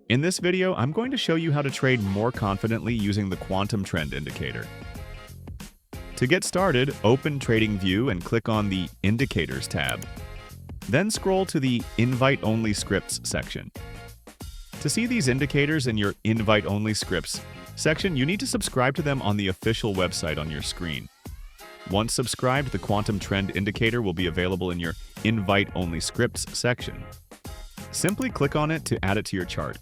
In this video, I'm going to show you how to trade more confidently using the Quantum Trend Indicator. To get started, open TradingView and click on the Indicators tab. Then scroll to the Invite Only Scripts section. To see these indicators in your Invite Only Scripts section, you need to subscribe to them on the official website on your screen. Once subscribed, the Quantum Trend Indicator will be available in your Invite Only Scripts section. Simply click on it to add it to your chart.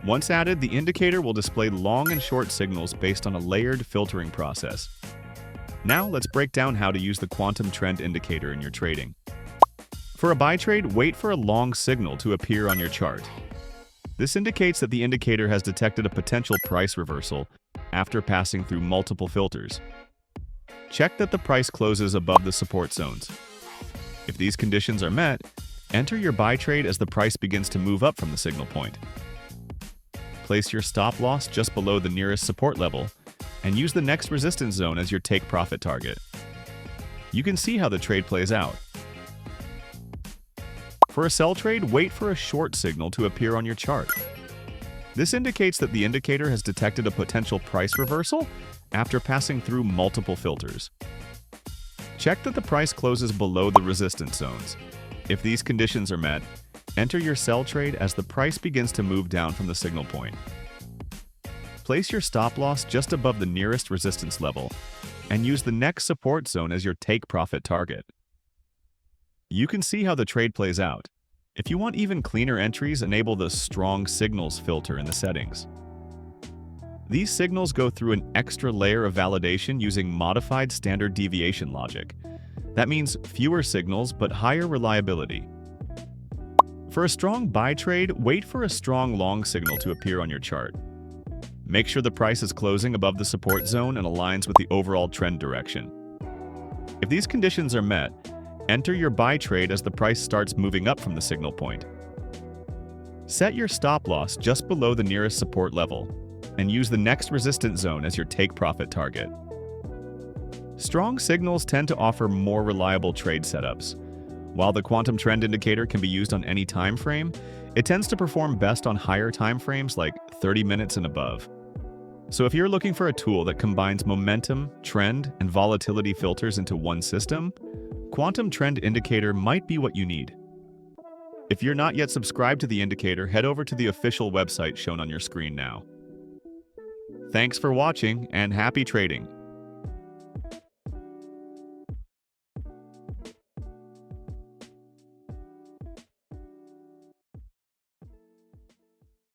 Once added, the indicator will display long and short signals based on a layered filtering process. Now let's break down how to use the Quantum Trend Indicator in your trading. For a buy trade, wait for a long signal to appear on your chart. This indicates that the indicator has detected a potential price reversal after passing through multiple filters. Check that the price closes above the support zones. If these conditions are met, enter your buy trade as the price begins to move up from the signal point. Place your stop loss just below the nearest support level and use the next resistance zone as your take profit target. You can see how the trade plays out. For a sell trade, wait for a short signal to appear on your chart. This indicates that the indicator has detected a potential price reversal after passing through multiple filters. Check that the price closes below the resistance zones. If these conditions are met, enter your sell trade as the price begins to move down from the signal point. Place your stop loss just above the nearest resistance level and use the next support zone as your take profit target. You can see how the trade plays out. If you want even cleaner entries, enable the Strong Signals filter in the settings. These signals go through an extra layer of validation using modified standard deviation logic. That means fewer signals but higher reliability. For a strong buy trade, wait for a strong long signal to appear on your chart. Make sure the price is closing above the support zone and aligns with the overall trend direction. If these conditions are met, enter your buy trade as the price starts moving up from the signal point. Set your stop loss just below the nearest support level and use the next resistance zone as your take profit target. Strong signals tend to offer more reliable trade setups. While the Quantum Trend Indicator can be used on any time frame, it tends to perform best on higher time frames like 30 minutes and above. So if you're looking for a tool that combines momentum, trend, and volatility filters into one system, Quantum Trend Indicator might be what you need. If you're not yet subscribed to the indicator, head over to the official website shown on your screen now. Thanks for watching and happy trading!